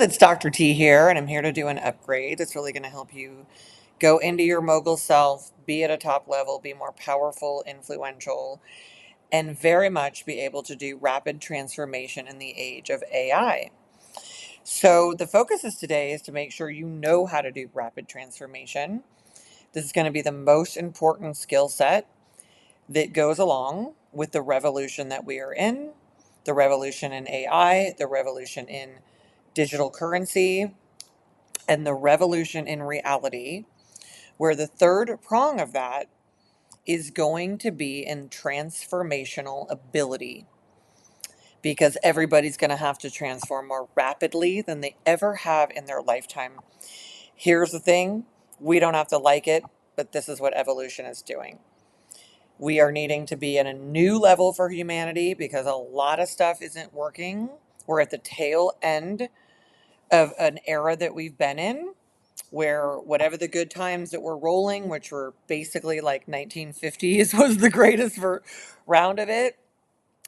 it's Dr. T here, and I'm here to do an upgrade that's really going to help you go into your mogul self, be at a top level, be more powerful, influential, and very much be able to do rapid transformation in the age of AI. So, the focus is today is to make sure you know how to do rapid transformation. This is going to be the most important skill set that goes along with the revolution that we are in, the revolution in AI, the revolution in digital currency, and the revolution in reality, where the third prong of that is going to be in transformational ability, because everybody's going to have to transform more rapidly than they ever have in their lifetime. Here's the thing, we don't have to like it, but this is what evolution is doing. We are needing to be at a new level for humanity because a lot of stuff isn't working. We're at the tail end of an era that we've been in where whatever the good times that were rolling, which were basically like 1950s, was the greatest round of it.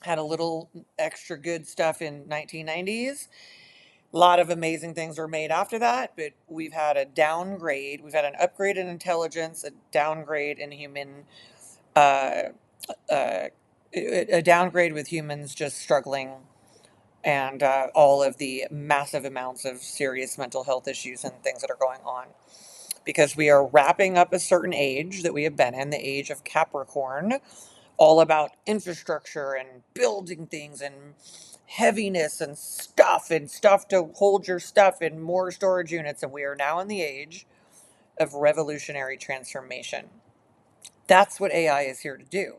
Had a little extra good stuff in 1990s. A lot of amazing things were made after that, but we've had a downgrade. We've had an upgrade in intelligence, a downgrade in human, uh, uh, a downgrade with humans just struggling, and all of the massive amounts of serious mental health issues and things that are going on, because we are wrapping up a certain age that we have been in, the age of Capricorn, all about infrastructure and building things and heaviness and stuff to hold your stuff in more storage units. And we are now in the age of revolutionary transformation. That's what AI is here to do.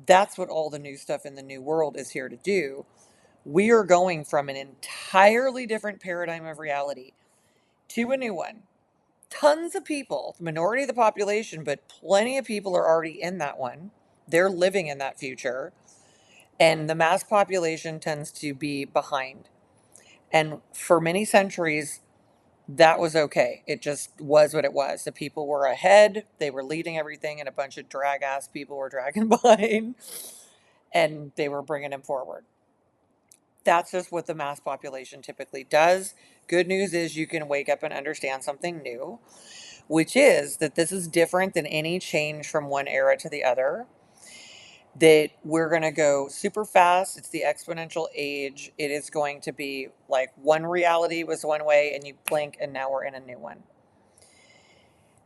That's what all the new stuff in the new world is here to do. We are going from an entirely different paradigm of reality to a new one. Tons of people, the minority of the population, but plenty of people are already in that one. They're living in that future. And the mass population tends to be behind. And for many centuries, that was okay. It just was what it was. The people were ahead, they were leading everything, and a bunch of drag ass people were dragging behind, and they were bringing them forward. That's just what the mass population typically does. Good news is you can wake up and understand something new, which is that this is different than any change from one era to the other. That we're going to go super fast. It's the exponential age. It is going to be like one reality was one way, and you blink, and now we're in a new one.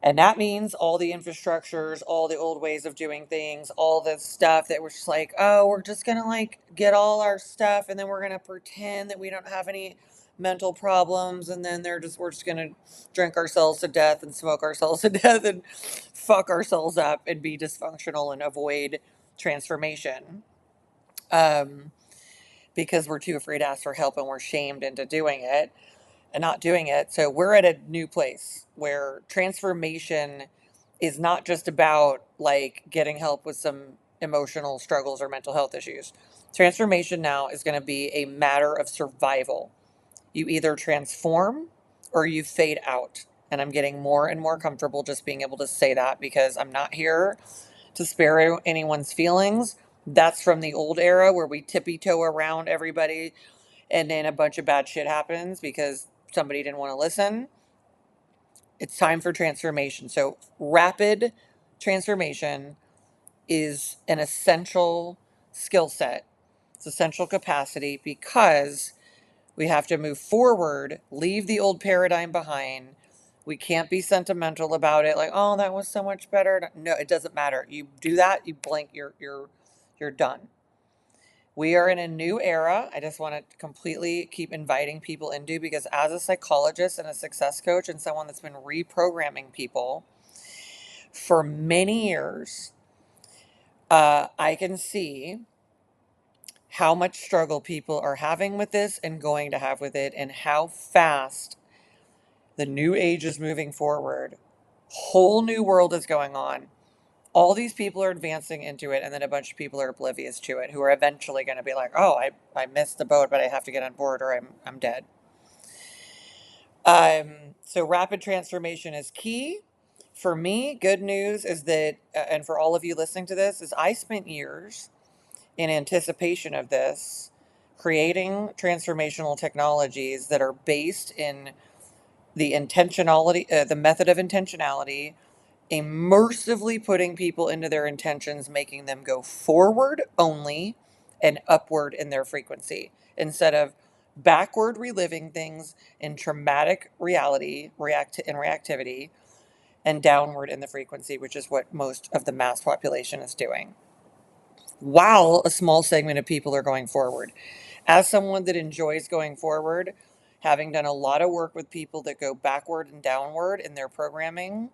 And that means all the infrastructures, all the old ways of doing things, all the stuff that we're just like, oh, we're just going to like get all our stuff, and then we're going to pretend that we don't have any mental problems, and then we're just going to drink ourselves to death and smoke ourselves to death and fuck ourselves up and be dysfunctional and avoid transformation, um, because we're too afraid to ask for help and we're shamed into doing it and not doing it. So we're at a new place where transformation is not just about like getting help with some emotional struggles or mental health issues. Transformation now is going to be a matter of survival. You either transform or you fade out. And I'm getting more and more comfortable just being able to say that, because I'm not here to spare anyone's feelings. That's from the old era where we tippy toe around everybody, and then a bunch of bad shit happens because somebody didn't want to listen. It's time for transformation. So, rapid transformation is an essential skill set, it's essential capacity, because we have to move forward, leave the old paradigm behind. We can't be sentimental about it, like, oh, that was so much better. No, it doesn't matter. You do that, you blink, you're done. We are in a new era. I just want to completely keep inviting people into, because as a psychologist and a success coach and someone that's been reprogramming people for many years, I can see how much struggle people are having with this and going to have with it, and how fast the new age is moving forward. Whole new world is going on. All these people are advancing into it, and then a bunch of people are oblivious to it, who are eventually going to be like, oh, I missed the boat, but I have to get on board or I'm dead. So rapid transformation is key. For me, good news is that, and for all of you listening to this, is I spent years in anticipation of this, creating transformational technologies that are based in the intentionality, the method of intentionality, immersively putting people into their intentions, making them go forward only and upward in their frequency instead of backward reliving things in traumatic reality, reactivity, and downward in the frequency, which is what most of the mass population is doing. While a small segment of people are going forward. As someone that enjoys going forward, having done a lot of work with people that go backward and downward in their programming,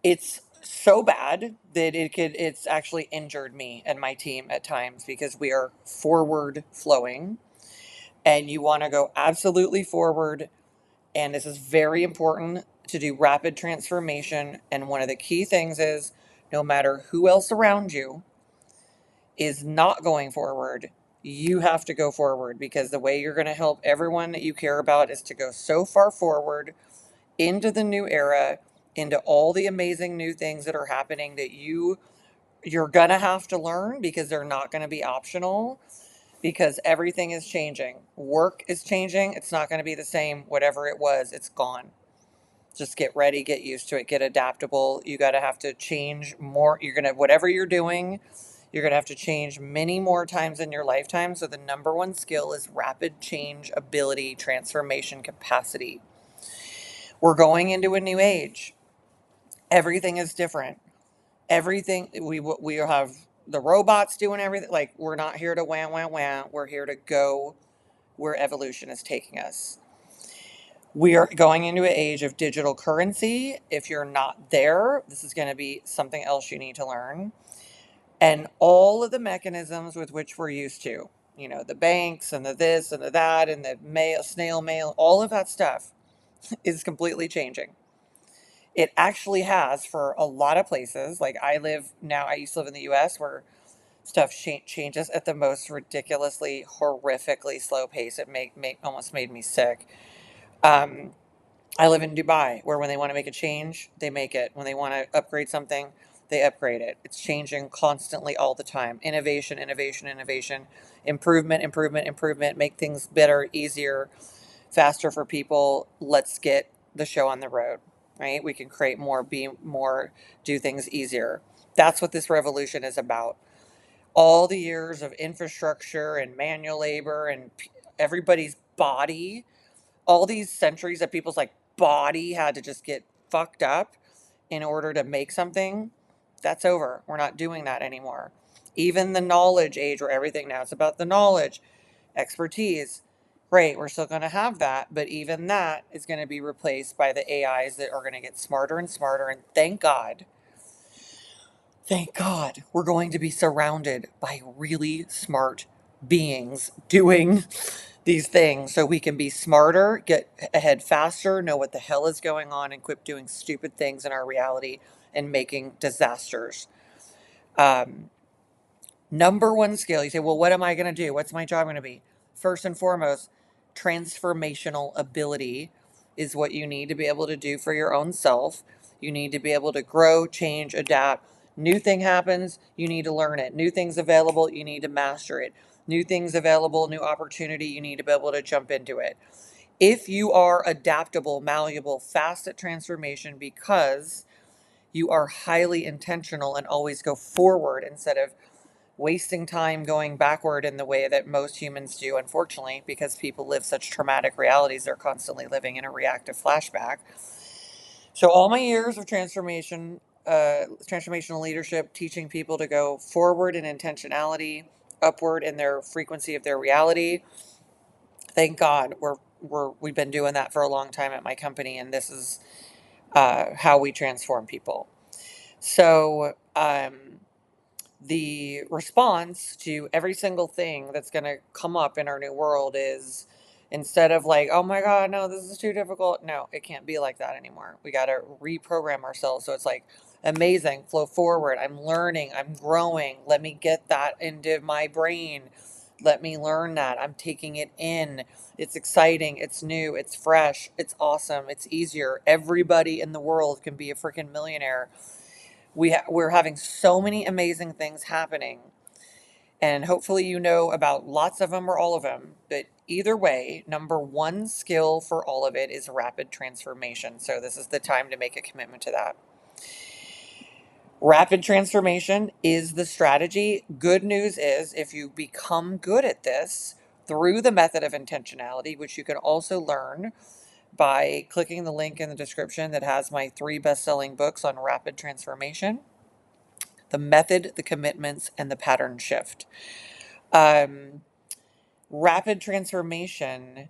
it's so bad that it's actually injured me and my team at times because we are forward flowing and you want to go absolutely forward. And this is very important to do rapid transformation. And one of the key things is no matter who else around you is not going forward, you have to go forward, because the way you're going to help everyone that you care about is to go so far forward into the new era, into all the amazing new things that are happening that you're going to have to learn, because they're not going to be optional, because everything is changing. Work is changing. It's not going to be the same. Whatever it was, it's gone. Just get ready, get used to it, get adaptable. You got to have to change more. You're going to, whatever you're doing, you're going to have to change many more times in your lifetime. So the number one skill is rapid change ability, transformation capacity. We're going into a new age. Everything is different. Everything, we have the robots doing everything. Like, we're not here to wham wham wham. We're here to go where evolution is taking us. We are going into an age of digital currency. If you're not there, this is going to be something else you need to learn. And all of the mechanisms with which we're used to, the banks and the this and the that and the mail, snail mail, all of that stuff is completely changing. It actually has for a lot of places. Like, I used to live in the US, where stuff changes at the most ridiculously, horrifically slow pace. It almost made me sick. Um, I live in Dubai, where when they want to make a change, they make it. When they want to upgrade something, they upgrade it. It's changing constantly all the time. Innovation, innovation, innovation, improvement, improvement, improvement, make things better, easier, faster for people. Let's get the show on the road, right? We can create more, be more, do things easier. That's what this revolution is about. All the years of infrastructure and manual labor and everybody's body, all these centuries that people's like body had to just get fucked up in order to make something, that's over. We're not doing that anymore. Even the knowledge age, where everything now is about the knowledge, expertise. Great, we're still going to have that, but even that is going to be replaced by the AIs that are going to get smarter and smarter. And thank God, we're going to be surrounded by really smart beings doing these things so we can be smarter, get ahead faster, know what the hell is going on, and quit doing stupid things in our reality and making disasters. Um, Number one skill, you say, well, what am I going to do? What's my job going to be? First and foremost, transformational ability is what you need to be able to do for your own self. You need to be able to grow, change, adapt. New thing happens, you need to learn it. New things available, you need to master it. New things available, new opportunity, you need to be able to jump into it. If you are adaptable, malleable, fast at transformation because you are highly intentional and always go forward instead of wasting time going backward in the way that most humans do, unfortunately, because people live such traumatic realities, they're constantly living in a reactive flashback. So all my years of transformational leadership, teaching people to go forward in intentionality, upward in their frequency of their reality. Thank God we've been doing that for a long time at my company, and this is how we transform people. So the response to every single thing that's going to come up in our new world is, instead of like, oh my God, no, this is too difficult. No, it can't be like that anymore. We got to reprogram ourselves. So it's like, amazing, flow forward. I'm learning, I'm growing. Let me get that into my brain. Let me learn that. I'm taking it in. It's exciting. It's new. It's fresh. It's awesome. It's easier. Everybody in the world can be a freaking millionaire. We're having so many amazing things happening. And hopefully you know about lots of them or all of them. But either way, number one skill for all of it is rapid transformation. So this is the time to make a commitment to that. Rapid transformation is the strategy. Good news is if you become good at this through the method of intentionality, which you can also learn by clicking the link in the description that has my 3 best-selling books on rapid transformation, the method, the commitments, and the pattern shift. Um, Rapid transformation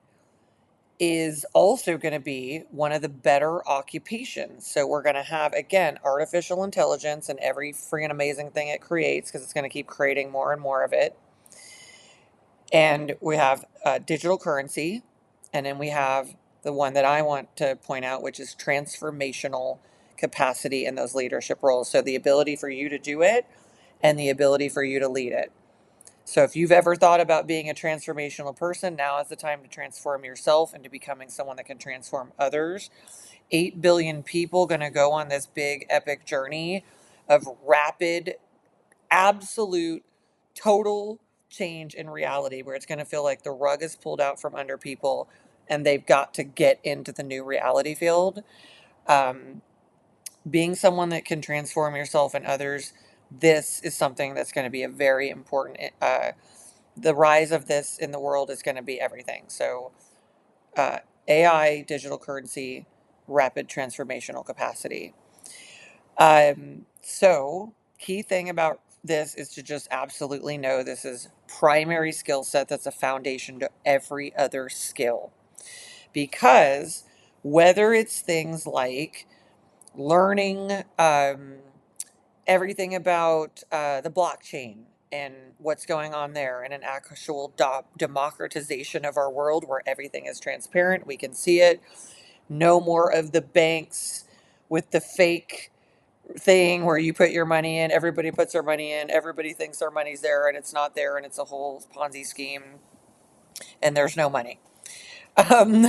is also going to be one of the better occupations. So we're going to have, again, artificial intelligence and every freaking amazing thing it creates, because it's going to keep creating more and more of it. And we have digital currency. And then we have the one that I want to point out, which is transformational capacity in those leadership roles. So the ability for you to do it and the ability for you to lead it. So if you've ever thought about being a transformational person, now is the time to transform yourself into becoming someone that can transform others. 8 billion people going to go on this big epic journey of rapid, absolute, total change in reality, where it's going to feel like the rug is pulled out from under people and they've got to get into the new reality field. Um, Being someone that can transform yourself and others, this is something that's going to be a very important the rise of this in the world is going to be everything. So, uh, AI, digital currency, rapid transformational capacity. So, key thing about this is to just absolutely know this is primary skill set that's a foundation to every other skill. Because whether it's things like learning, everything about the blockchain and what's going on there, and an actual democratization of our world where everything is transparent. We can see it. No more of the banks with the fake thing where you put your money in, everybody puts their money in, everybody thinks their money's there and it's not there, and it's a whole Ponzi scheme and there's no money. Um,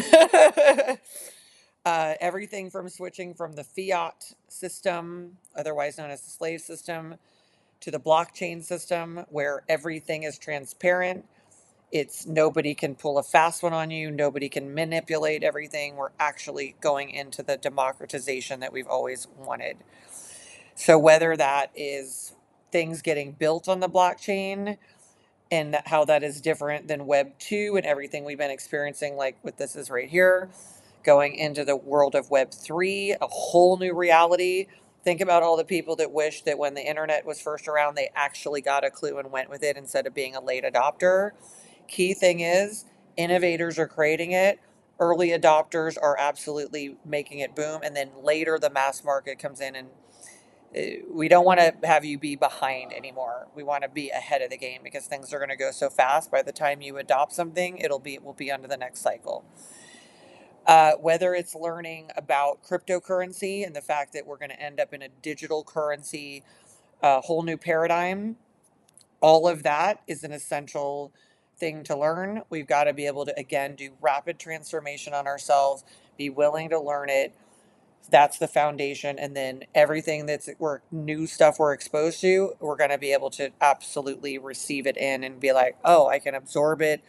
Everything from switching from the fiat system, otherwise known as the slave system, to the blockchain system where everything is transparent. It's nobody can pull a fast one on you, nobody can manipulate everything. We're actually going into the democratization that we've always wanted. So whether that is things getting built on the blockchain and how that is different than Web 2 and everything we've been experiencing, like what this is right here, going into the world of Web 3, a whole new reality. Think about all the people that wish that when the internet was first around, they actually got a clue and went with it instead of being a late adopter. Key thing is, innovators are creating it. Early adopters are absolutely making it boom. And then later, the mass market comes in, and we don't want to have you be behind anymore. We want to be ahead of the game because things are going to go so fast. By the time you adopt something, it will be onto the next cycle. Whether it's learning about cryptocurrency and the fact that we're going to end up in a digital currency, a whole new paradigm, all of that is an essential thing to learn. We've got to be able to, again, do rapid transformation on ourselves, be willing to learn it. That's the foundation. And then everything new stuff we're exposed to, we're going to be able to absolutely receive it in and be like, oh, I can absorb it.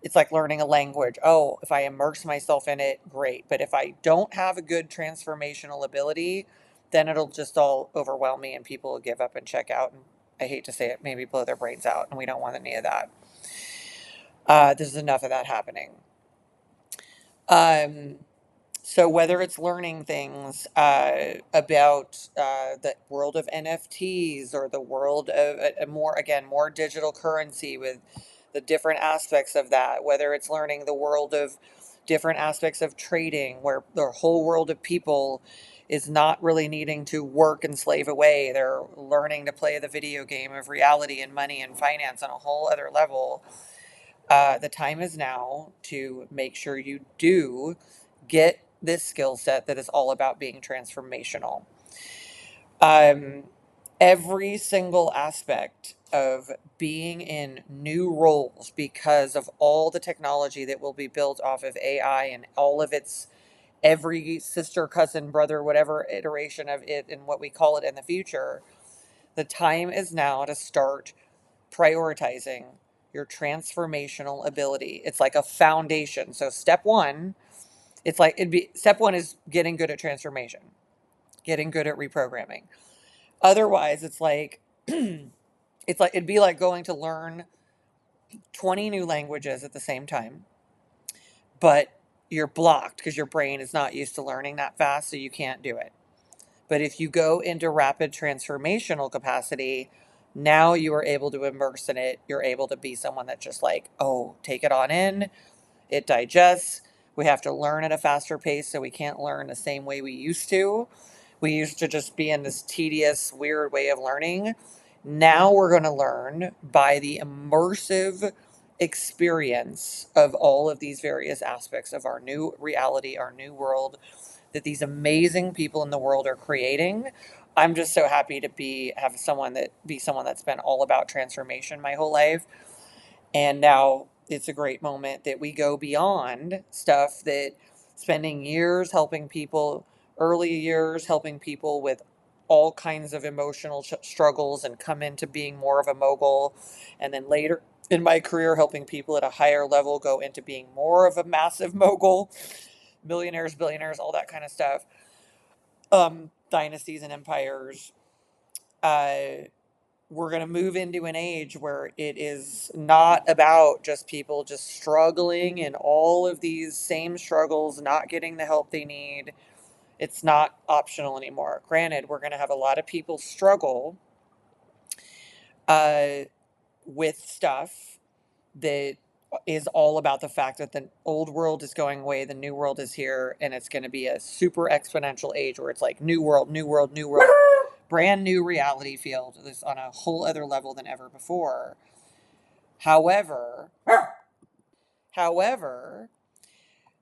It's like learning a language. Oh, if I immerse myself in it, great. But if I don't have a good transformational ability, then it'll just all overwhelm me and people will give up and check out. And I hate to say it, maybe blow their brains out. And we don't want any of that. There's enough of that happening. Um, So whether it's learning things about the world of NFTs or the world of more digital currency with the different aspects of that, whether it's learning the world of different aspects of trading, where the whole world of people is not really needing to work and slave away. They're learning to play the video game of reality and money and finance on a whole other level. The time is now to make sure you do get this skill set that is all about being transformational. Um, every single aspect of being in new roles, because of all the technology that will be built off of AI and all of its every sister, cousin, brother, whatever iteration of it and what we call it in the future, the time is now to start prioritizing your transformational ability. It's like a foundation. So step one, it's like step one is getting good at transformation, getting good at reprogramming. Otherwise, it's like it'd be like going to learn 20 new languages at the same time, but you're blocked because your brain is not used to learning that fast, so you can't do it. But if you go into rapid transformational capacity, now you are able to immerse in it. You're able to be someone that just like, oh, take it on in. It digests. We have to learn at a faster pace, so we can't learn the same way we used to. We used to just be in this tedious, weird way of learning. Now we're going to learn by the immersive experience of all of these various aspects of our new reality, our new world that these amazing people in the world are creating. I'm just so happy to have someone that's been all about transformation my whole life. And now it's a great moment that we go beyond stuff that spending years helping people, early years helping people with all kinds of emotional struggles and come into being more of a mogul. And then later in my career, helping people at a higher level go into being more of a massive mogul, millionaires, billionaires, all that kind of stuff. Dynasties and empires. Uh, we're going to move into an age where it is not about just people just struggling and all of these same struggles, not getting the help they need. It's not optional anymore. Granted, we're going to have a lot of people struggle uh, with stuff that is all about the fact that the old world is going away, the new world is here, and it's going to be a super exponential age where it's like new world, new world, new world, brand new reality field that's on a whole other level than ever before. However, however,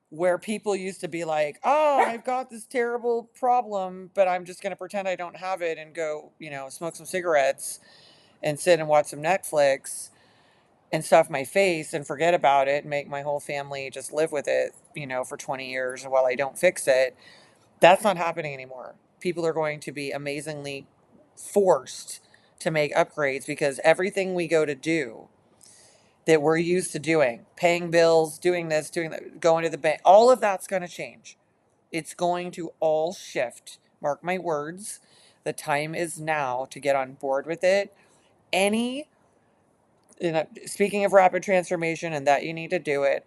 where people used to be like, oh, I've got this terrible problem, but I'm just going to pretend I don't have it and go, smoke some cigarettes and sit and watch some Netflix and stuff my face and forget about it and make my whole family just live with it, for 20 years while I don't fix it. That's not happening anymore. People are going to be amazingly forced to make upgrades because everything we go to do that we're used to doing, paying bills, doing this, doing that, going to the bank, all of that's going to change. It's going to all shift. Mark my words. The time is now to get on board with it. Any, speaking of rapid transformation and that you need to do it,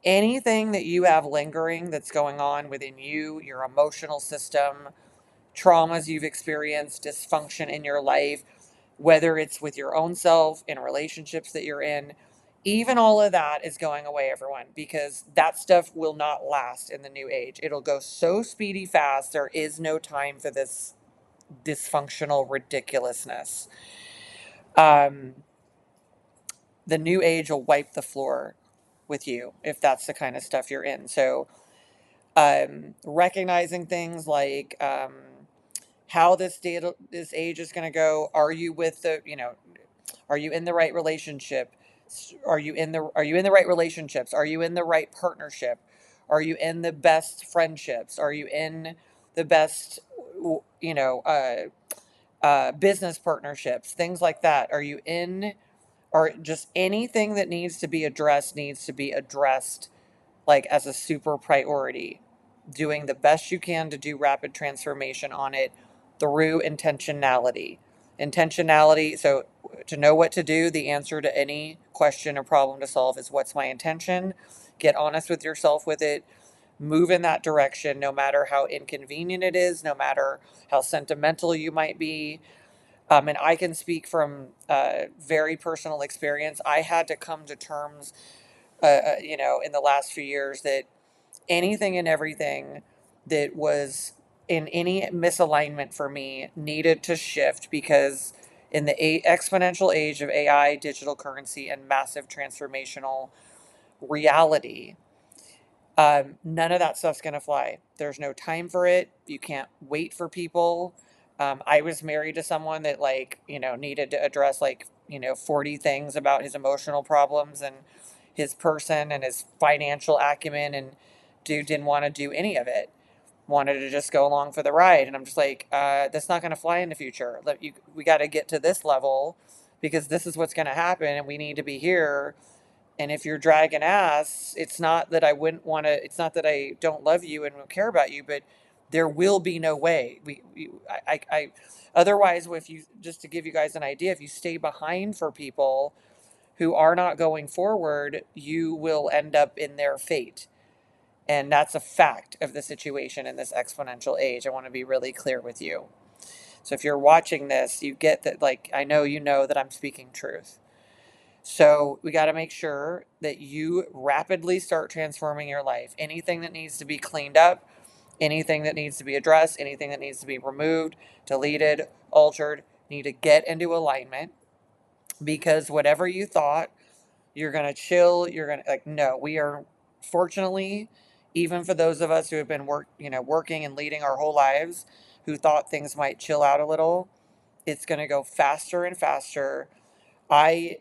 anything that you have lingering that's going on within you, your emotional system, traumas you've experienced, dysfunction in your life, whether it's with your own self, in relationships that you're in, even all of that is going away, everyone, because that stuff will not last in the new age. It'll go so speedy fast. There is no time for this dysfunctional ridiculousness. Um, the new age will wipe the floor with you if that's the kind of stuff you're in. So, recognizing things like how this age is going to go. Are you with are you in the right relationship? Are you in the right relationships? Are you in the right partnership? Are you in the best friendships? Are you in the best you know uh, business partnerships? Things like that. Are you in or just anything that needs to be addressed like as a super priority, doing the best you can to do rapid transformation on it through intentionality. Intentionality, so to know what to do, the answer to any question or problem to solve is what's my intention? Get honest with yourself with it. Move in that direction, no matter how inconvenient it is, no matter how sentimental you might be. And I can speak from very personal experience. I had to come to terms, in the last few years that anything and everything that was in any misalignment for me needed to shift because in the exponential age of AI, digital currency, and massive transformational reality, none of that stuff's going to fly. There's no time for it. You can't wait for people. I was married to someone that needed to address 40 things about his emotional problems and his person and his financial acumen, and dude didn't want to do any of it. Wanted to just go along for the ride. And I'm just like, that's not going to fly in the future. We got to get to this level because this is what's going to happen and we need to be here. And if you're dragging ass, it's not that I wouldn't want to, it's not that I don't love you and don't care about you, but there will be no way. Otherwise, if you, just to give you guys an idea, if you stay behind for people who are not going forward, you will end up in their fate. And that's a fact of the situation in this exponential age. I want to be really clear with you. So if you're watching this, you get that, like, I know you know that I'm speaking truth. So we got to make sure that you rapidly start transforming your life. Anything that needs to be cleaned up, anything that needs to be addressed, anything that needs to be removed, deleted, altered, need to get into alignment, because whatever you thought, you're going to chill, you're going to, like, no, we are, fortunately, even for those of us who have been working and leading our whole lives, who thought things might chill out a little, it's going to go faster and faster. I,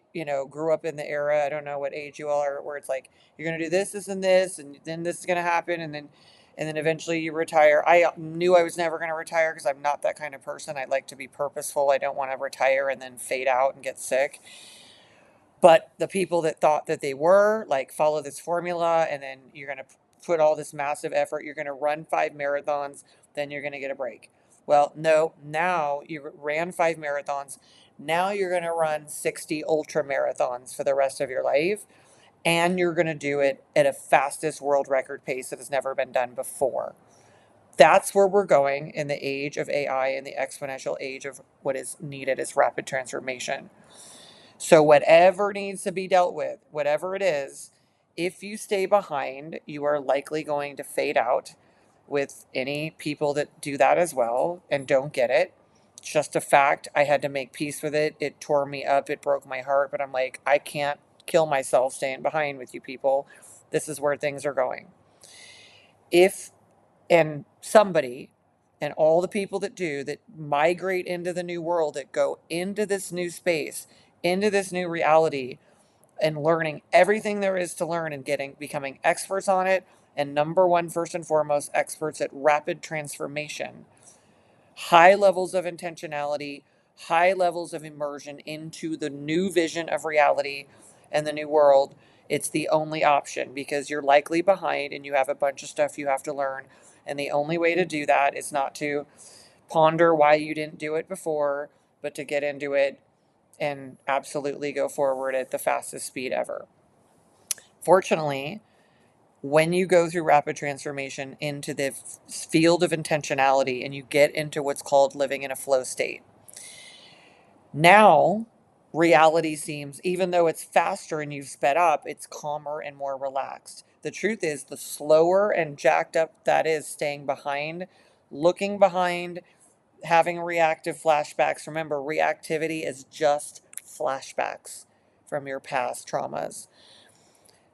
grew up in the era, I don't know what age you all are, where it's like, you're going to do this, this, and this, and then this is going to happen. And then eventually you retire. I knew I was never going to retire because I'm not that kind of person. I like to be purposeful. I don't want to retire and then fade out and get sick. But the people that thought that they were, like, follow this formula and then you're going to put all this massive effort, you're going to run 5 marathons, then you're going to get a break. Well, no, now you ran 5 marathons. Now you're going to run 60 ultra marathons for the rest of your life. And you're going to do it at a fastest world record pace that has never been done before. That's where we're going in the age of AI and the exponential age of what is needed is rapid transformation. So, whatever needs to be dealt with, whatever it is, if you stay behind, you are likely going to fade out with any people that do that as well and don't get it. It's just a fact. I had to make peace with it. It tore me up. It broke my heart. But I'm like, I can't kill myself staying behind with you people. This is where things are going. If and somebody and all the people that do that migrate into the new world, that go into this new space, into this new reality, and learning everything there is to learn and becoming experts on it, and number one, first and foremost, experts at rapid transformation, high levels of intentionality, high levels of immersion into the new vision of reality and the new world. It's the only option because you're likely behind and you have a bunch of stuff you have to learn. And the only way to do that is not to ponder why you didn't do it before, but to get into it and absolutely go forward at the fastest speed ever. Fortunately, when you go through rapid transformation into the field of intentionality and you get into what's called living in a flow state, now reality seems, even though it's faster and you've sped up, it's calmer and more relaxed. The truth is, the slower and jacked up that is staying behind, looking behind, having reactive flashbacks. Remember, reactivity is just flashbacks from your past traumas.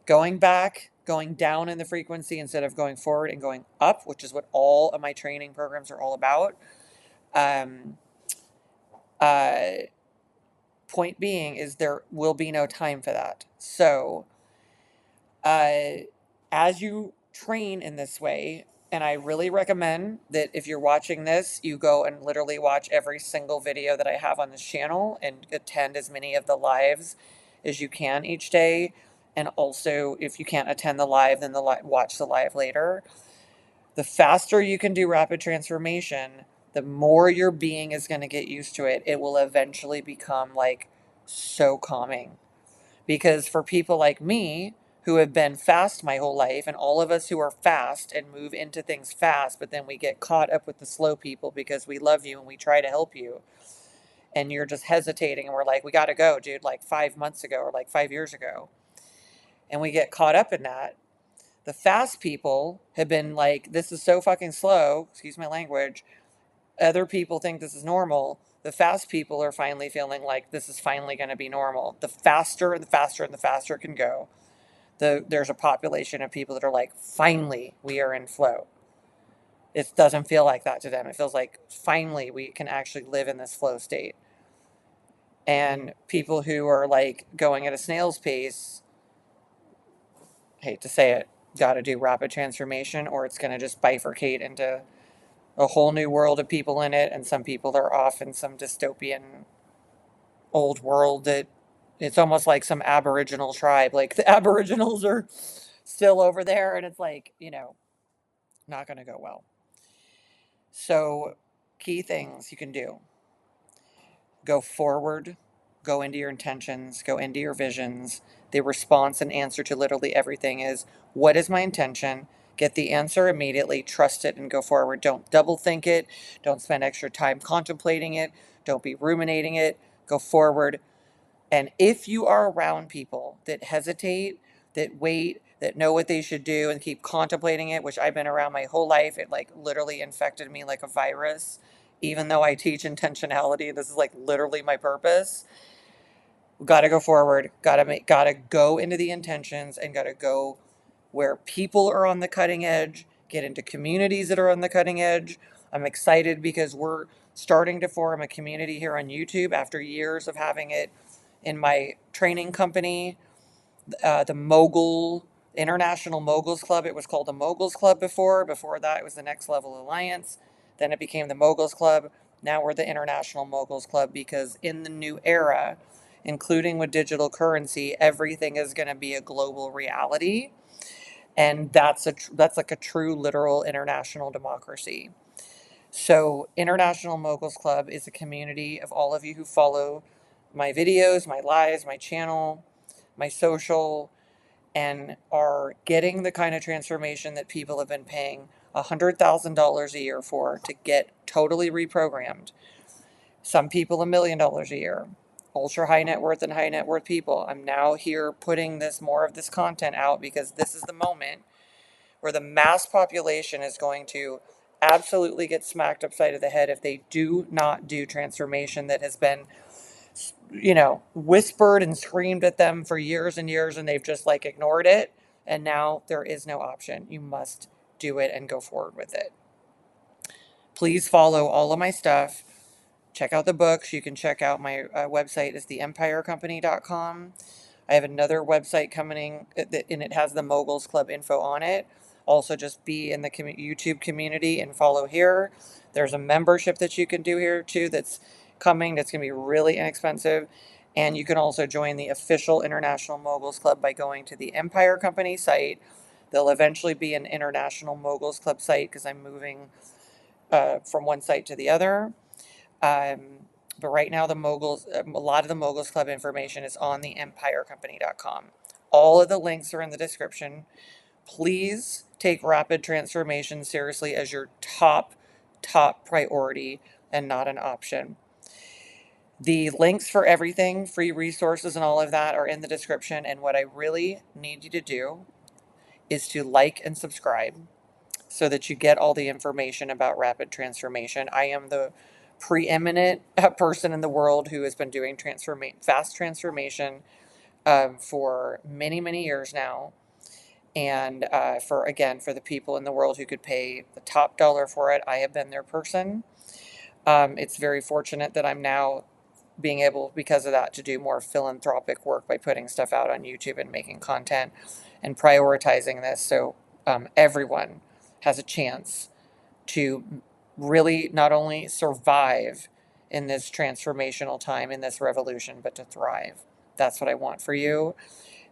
Going back, going down in the frequency instead of going forward and going up, which is what all of my training programs are all about. Um, uh, Point being is there will be no time for that. So, as you train in this way, and I really recommend that if you're watching this, you go and literally watch every single video that I have on this channel and attend as many of the lives as you can each day. And also, if you can't attend the live, then watch the live later. The faster you can do rapid transformation, the more your being is going to get used to it. It will eventually become like so calming. Because for people like me who have been fast my whole life, and all of us who are fast and move into things fast, but then we get caught up with the slow people because we love you and we try to help you, and you're just hesitating, and we're like, we got to go, dude, like 5 months ago or like 5 years ago. And we get caught up in that. The fast people have been like, this is so fucking slow, excuse my language. Other people think this is normal. The fast people are finally feeling like this is finally going to be normal. The faster and the faster and the faster it can go, there's a population of people that are like, finally, we are in flow. It doesn't feel like that to them. It feels like finally we can actually live in this flow state. And people who are like going at a snail's pace, hate to say it, got to do rapid transformation or it's going to just bifurcate into a whole new world of people in it. And some people are off in some dystopian old world that it's almost like some Aboriginal tribe. Like the Aboriginals are still over there, and it's like, not going to go well. So, key things you can do: go forward, go into your intentions, go into your visions. The response and answer to literally everything is, what is my intention? Get the answer immediately, trust it, and go forward. Don't double think it. Don't spend extra time contemplating it. Don't be ruminating it. Go forward. And if you are around people that hesitate, that wait, that know what they should do and keep contemplating it, which I've been around my whole life, it like literally infected me like a virus. Even though I teach intentionality, this is like literally my purpose. Got to go forward. Got to go into the intentions and got to go where people are on the cutting edge. Get into communities that are on the cutting edge. I'm excited because we're starting to form a community here on YouTube after years of having it in my training company, the International Moguls Club. It was called the Moguls Club before. Before that, it was the Next Level Alliance. Then it became the Moguls Club. Now we're the International Moguls Club because in the new era, including with digital currency, everything is going to be a global reality, and that's like a true, literal international democracy. So, International Moguls Club is a community of all of you who follow my videos, my lives, my channel, my social, and are getting the kind of transformation that people have been paying $100,000 a year for to get totally reprogrammed. Some people $1 million a year. Ultra high net worth and high net worth people. I'm now here putting more of this content out because this is the moment where the mass population is going to absolutely get smacked upside of the head if they do not do transformation that has been, whispered and screamed at them for years and years, and they've just like ignored it. And now there is no option. You must do it and go forward with it. Please follow all of my stuff. Check out the books. You can check out my website is theempirecompany.com. I have another website coming, and it has the Moguls Club info on it. Also, just be in the YouTube community and follow here. There's a membership that you can do here too that's coming. That's going to be really inexpensive. And you can also join the official International Moguls Club by going to the Empire Company site. There'll eventually be an International Moguls Club site because I'm moving from one site to the other. But right now, a lot of the Moguls Club information is on the empirecompany.com. All of the links are in the description. Please take rapid transformation seriously as your top priority and not an option. The links for everything, free resources, and all of that are in the description. And what I really need you to do is to like and subscribe so that you get all the information about rapid transformation. I am the preeminent person in the world who has been doing fast transformation for many, many years now. And for the people in the world who could pay the top dollar for it, I have been their person. It's very fortunate that I'm now being able, because of that, to do more philanthropic work by putting stuff out on YouTube and making content and prioritizing this so everyone has a chance to really not only survive in this transformational time, in this revolution, but to thrive. That's what I want for you.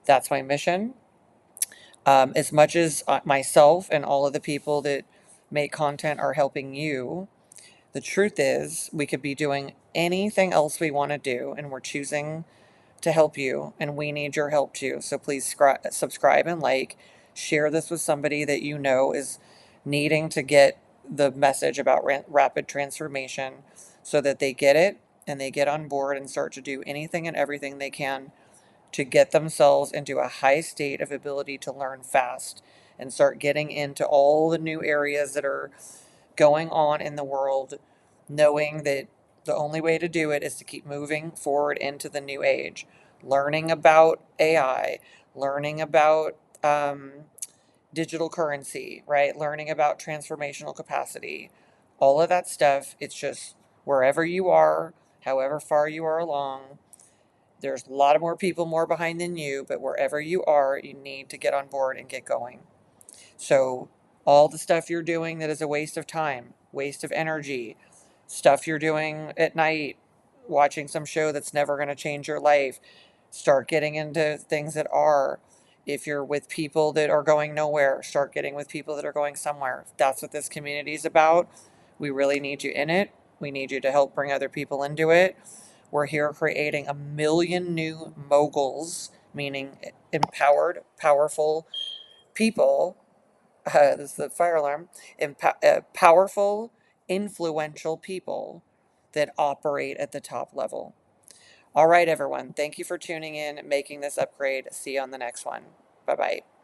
That's my mission. As much as myself and all of the people that make content are helping you, the truth is we could be doing anything else we want to do, and we're choosing to help you, and we need your help too. So please subscribe and like, share this with somebody that you know is needing to get the message about rapid transformation so that they get it and they get on board and start to do anything and everything they can to get themselves into a high state of ability to learn fast and start getting into all the new areas that are going on in the world, knowing that the only way to do it is to keep moving forward into the new age, learning about AI, learning about digital currency, right? Learning about transformational capacity, all of that stuff. It's just wherever you are, however far you are along, there's a lot of more people more behind than you, but wherever you are, you need to get on board and get going. So, all the stuff you're doing that is a waste of time, waste of energy, stuff you're doing at night, watching some show that's never going to change your life. Start getting into things that are. If you're with people that are going nowhere, start getting with people that are going somewhere. That's what this community is about. We really need you in it. We need you to help bring other people into it. We're here creating 1 million new moguls, meaning empowered, powerful people. This is the fire alarm. Powerful, influential people that operate at the top level. All right, everyone. Thank you for tuning in, making this upgrade. See you on the next one. Bye bye.